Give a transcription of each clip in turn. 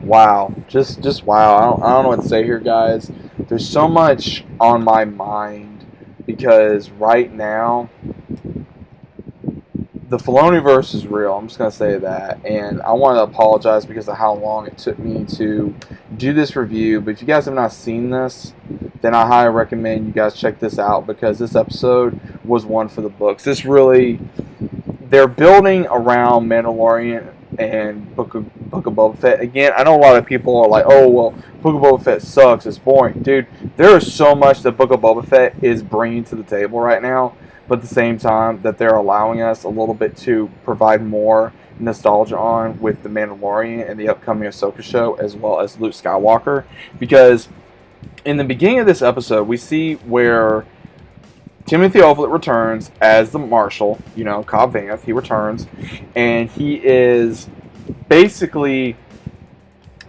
wow, just wow. I don't know what to say here, guys. There's so much on my mind because right now the Filoniverse is real. I'm just gonna say that, and I want to apologize because of how long it took me to do this review. But if you guys have not seen this, then I highly recommend you guys check this out because this episode was one for the books. This really, they're building around Mandalorian and Book of Boba Fett. Again, I know a lot of people are like, "Oh well, Book of Boba Fett sucks. It's boring." Dude, there is so much that Book of Boba Fett is bringing to the table right now, but at the same time that they're allowing us a little bit to provide more nostalgia on with the Mandalorian and the upcoming Ahsoka show, as well as Luke Skywalker, because in the beginning of this episode, we see where Timothy Olyphant returns as the Marshal, Cobb Vanth. He returns, and he is basically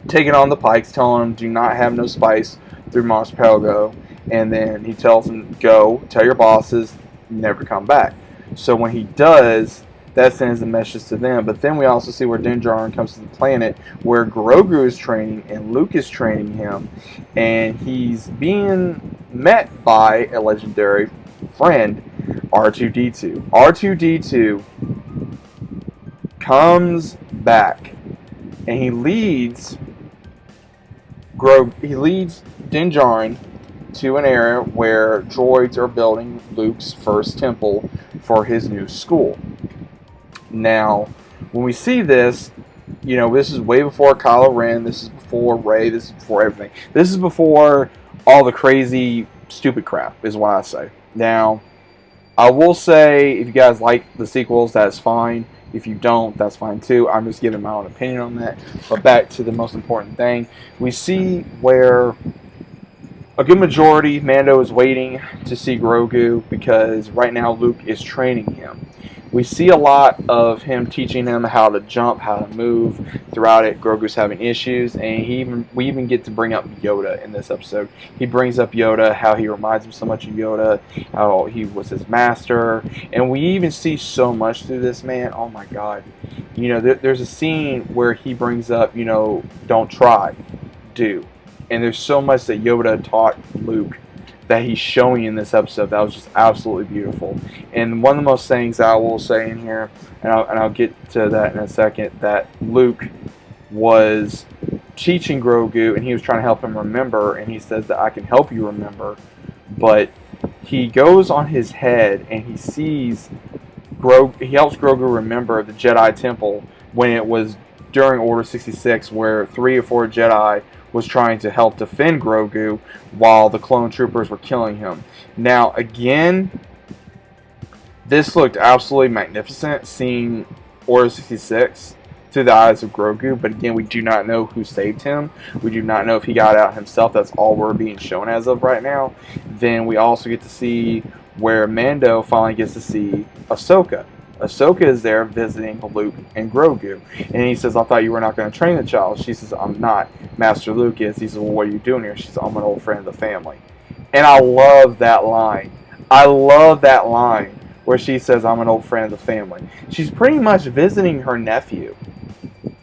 taking on the Pikes, telling them, do not have no spice through Mos Pelgo. And then he tells them, go, tell your bosses, never come back. So when he does, that sends a message to them. But then we also see where Din Djarin comes to the planet where Grogu is training and Luke is training him. And he's being met by a legendary friend, R2-D2. R2-D2 comes back and he leads Din Djarin to an area where droids are building Luke's first temple for his new school. Now, when we see this, this is way before Kylo Ren, this is before Rey, this is before everything. This is before all the crazy, stupid crap, is what I say. Now, I will say, if you guys like the sequels, that's fine. If you don't, that's fine too. I'm just giving my own opinion on that. But back to the most important thing. We see where a good majority, Mando is waiting to see Grogu because right now Luke is training him. We see a lot of him teaching him how to jump, how to move. Throughout it, Grogu's having issues, and we even get to bring up Yoda in this episode. He brings up Yoda, how he reminds him so much of Yoda, how he was his master, and we even see so much through this man. Oh my God. There's a scene where he brings up, don't try, do. And there's so much that Yoda taught Luke that he's showing in this episode that was just absolutely beautiful. And one of the most things that I will say in here, and I'll get to that in a second, that Luke was teaching Grogu and he was trying to help him remember, and he says that I can help you remember, but he goes on his head and he sees he helps Grogu remember the Jedi Temple when it was during Order 66 where 3 or 4 Jedi was trying to help defend Grogu while the clone troopers were killing him. Now, again, this looked absolutely magnificent, seeing Order 66 through the eyes of Grogu, but again, we do not know who saved him. We do not know if he got out himself. That's all we're being shown as of right now. Then we also get to see where Mando finally gets to see Ahsoka. Ahsoka is there visiting Luke and Grogu. And he says, I thought you were not going to train the child. She says, I'm not. Master Luke is. He says, well, what are you doing here? She says, I'm an old friend of the family. And I love that line. I love that line where she says, I'm an old friend of the family. She's pretty much visiting her nephew,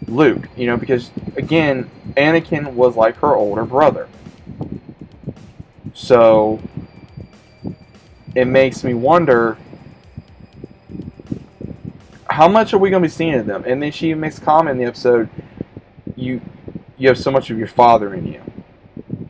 Luke. Because, again, Anakin was like her older brother. So, it makes me wonder, how much are we going to be seeing of them? And then she makes a comment in the episode, you have so much of your father in you.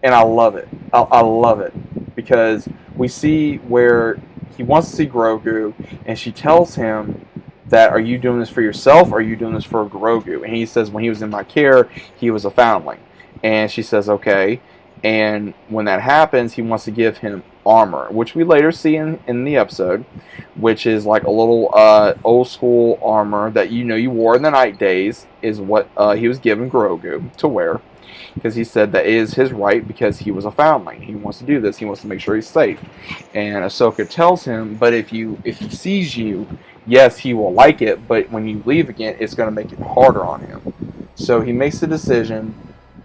And I love it. I love it. Because we see where he wants to see Grogu, and she tells him that, are you doing this for yourself, or are you doing this for Grogu? And he says, when he was in my care, he was a foundling. And she says, okay. And when that happens, he wants to give him armor, which we later see in the episode, which is like a little old school armor that you wore in the night days, is what he was giving Grogu to wear, because he said that is his right because he was a foundling. He wants to do this. He wants to make sure he's safe. And Ahsoka tells him, but if he sees you, yes, he will like it, but when you leave again, it's going to make it harder on him. So he makes the decision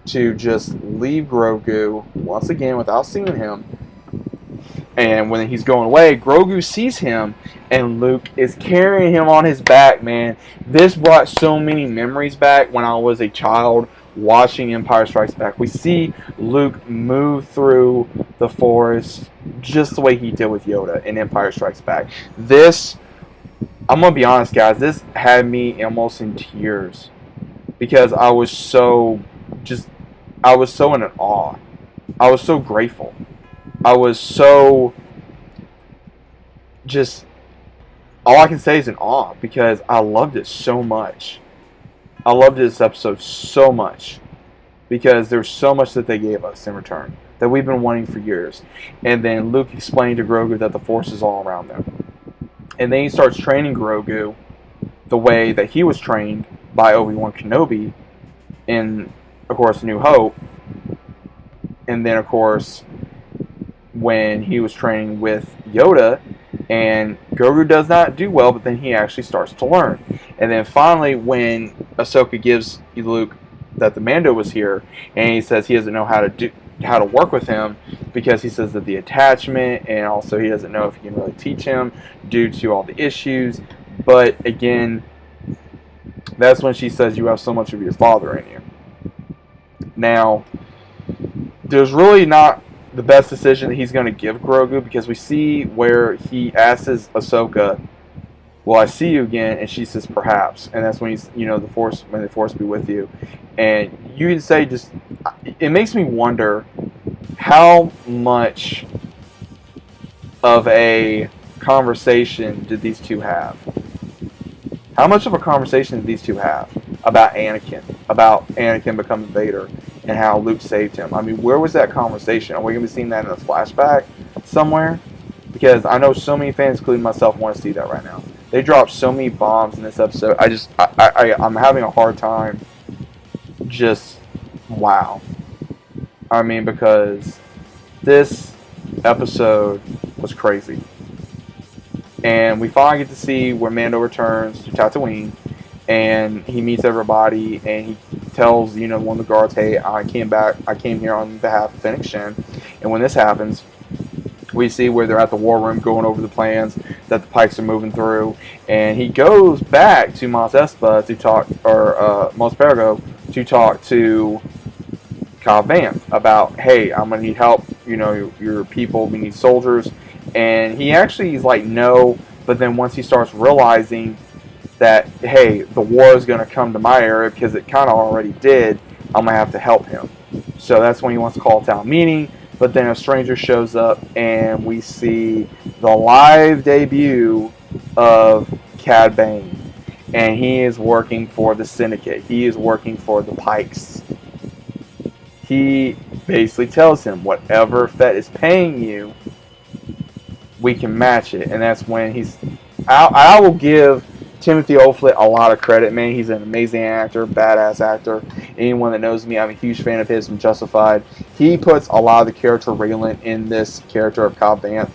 to just leave Grogu once again without seeing him, And when he's going away, Grogu sees him, and Luke is carrying him on his back, man. This brought so many memories back when I was a child watching Empire Strikes Back. We see Luke move through the forest just the way he did with Yoda in Empire Strikes Back. This, I'm going to be honest, guys, this had me almost in tears because I was so in awe. I was so grateful. I was so just, all I can say is in awe because I loved it so much. I loved this episode so much because there's so much that they gave us in return that we've been wanting for years. And then Luke explained to Grogu that the Force is all around them. And then he starts training Grogu the way that he was trained by Obi-Wan Kenobi in, of course, New Hope. And then, of course, when he was training with Yoda, and Grogu does not do well, but then he actually starts to learn. And then finally, when Ahsoka gives Luke that the Mando was here, and he says he doesn't know how to work with him because he says that the attachment, and also he doesn't know if he can really teach him due to all the issues. But again, that's when she says you have so much of your father in you. Now, there's really not the best decision that he's going to give Grogu because we see where he asks Ahsoka, "Will I see you again?" And she says, "Perhaps." And that's when he's, the Force, when the Force be with you. And you can say, it makes me wonder how much of a conversation did these two have? How much of a conversation did these two have about Anakin becoming Vader, and how Luke saved him? I mean, where was that conversation? Are we going to be seeing that in a flashback somewhere? Because I know so many fans, including myself, want to see that right now. They dropped so many bombs in this episode. I'm having a hard time. Wow. I mean, because this episode was crazy. And we finally get to see where Mando returns to Tatooine, and he meets everybody, and he tells, one of the guards, "Hey, I came here on behalf of Fennec Shen." And when this happens, we see where they're at the war room going over the plans that the Pikes are moving through, and he goes back to Mos Espa to talk, or Mos Pergo to talk to Cobb Vanth about, "Hey, I'm gonna need help. Your people, we need soldiers." And he actually is like, "No," but then once he starts realizing that, hey, the war is going to come to my area because it kind of already did, I'm going to have to help him. So that's when he wants to call a town meeting, but then a stranger shows up, and we see the live debut of Cad Bane. And he is working for the Syndicate. He is working for the Pikes. He basically tells him, whatever Fett is paying you, we can match it. And that's when I will give Timothy Olyphant a lot of credit, man. He's an amazing actor, badass actor. Anyone that knows me, I'm a huge fan of his from Justified. He puts a lot of the character Raylan in this character of Cobb Vanth.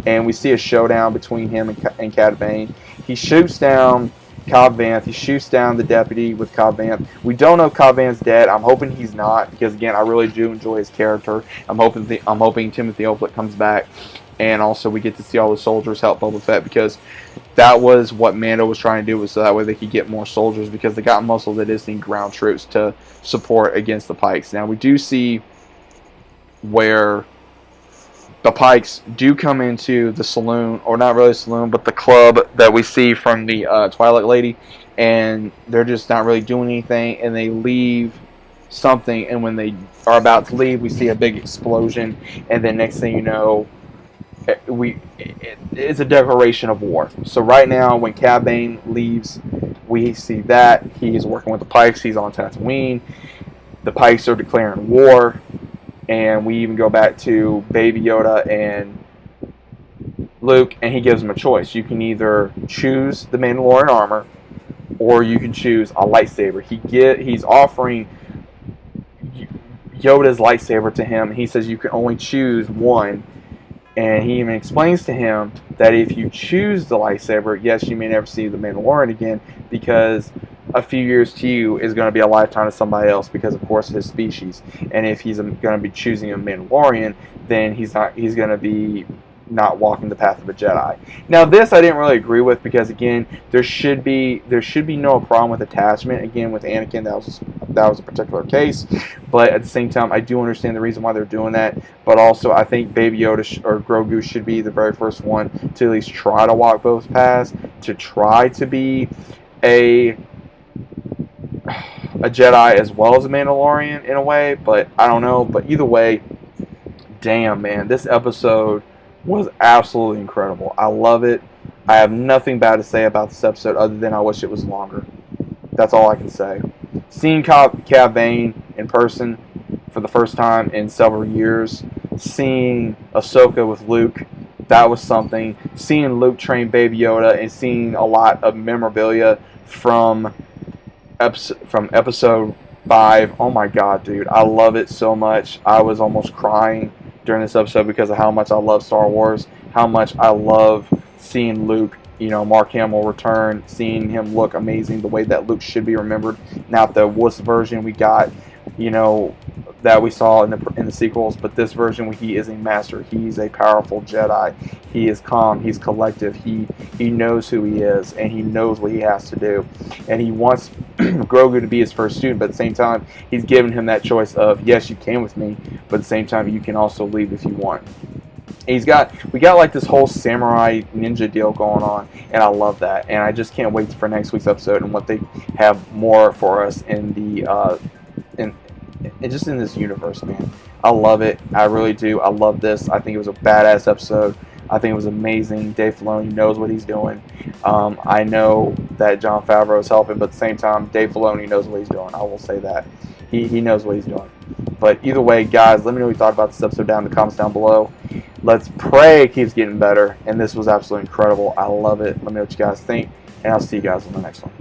And we see a showdown between him and Cad Bane. He shoots down Cobb Vanth. He shoots down the deputy with Cobb Vanth. We don't know if Cobb Vanth's dead. I'm hoping he's not, because again, I really do enjoy his character. I'm hoping Timothy Olyphant comes back. And also we get to see all the soldiers help Boba Fett, because that was what Mando was trying to do, was so that way they could get more soldiers, because they got muscle that is need ground troops to support against the Pikes. Now we do see where the Pikes do come into the saloon, or not really a saloon, but the club that we see from the Twilight Lady, and they're just not really doing anything, and they leave something, and when they are about to leave, we see a big explosion, and then next thing you know, it's a declaration of war. So right now, when Cad Bane leaves, we see that he is working with the Pikes. He's on Tatooine. The Pikes are declaring war, and we even go back to Baby Yoda and Luke, and he gives him a choice. You can either choose the Mandalorian armor, or you can choose a lightsaber. He's offering Yoda's lightsaber to him. He says you can only choose one. And he even explains to him that if you choose the lightsaber, yes, you may never see the Mandalorian again, because a few years to you is going to be a lifetime to somebody else, because of course his species. And if he's going to be choosing a Mandalorian, then he's going to be not walking the path of a Jedi. Now this I didn't really agree with, because again, there should be no problem with attachment. Again, with Anakin, that was a particular case, but at the same time, I do understand the reason why they're doing that. But also, I think Baby Yoda or Grogu should be the very first one to at least try to walk both paths, to try to be a Jedi as well as a Mandalorian in a way. But I don't know. But either way, damn, man, this episode was absolutely incredible. I love it. I have nothing bad to say about this episode other than I wish it was longer. That's all I can say. Seeing Cad Bane in person for the first time in several years, seeing Ahsoka with Luke, that was something. Seeing Luke train Baby Yoda, and seeing a lot of memorabilia from episode 5. Oh my god, dude, I love it so much. I was almost crying during this episode because of how much I love Star Wars, how much I love seeing Luke, Mark Hamill return, seeing him look amazing the way that Luke should be remembered. Not the wuss version we got, that we saw in the sequels, but this version, he is a master. He's a powerful Jedi. He is calm. He's collective. He knows who he is, and he knows what he has to do. And he wants Grogu to be his first student, but at the same time, he's giving him that choice of, yes, you can with me, but at the same time, you can also leave if you want. We got like this whole samurai ninja deal going on, and I love that. And I just can't wait for next week's episode and what they have more for us in the just in this universe, man. I love it. I really do. I love this. I think it was a badass episode. I think it was amazing. Dave Filoni knows what he's doing. I know that Jon Favreau is helping, but at the same time, Dave Filoni knows what he's doing. I will say that. He knows what he's doing. But either way, guys, let me know what you thought about this episode down in the comments down below. Let's pray it keeps getting better. And this was absolutely incredible. I love it. Let me know what you guys think. And I'll see you guys on the next one.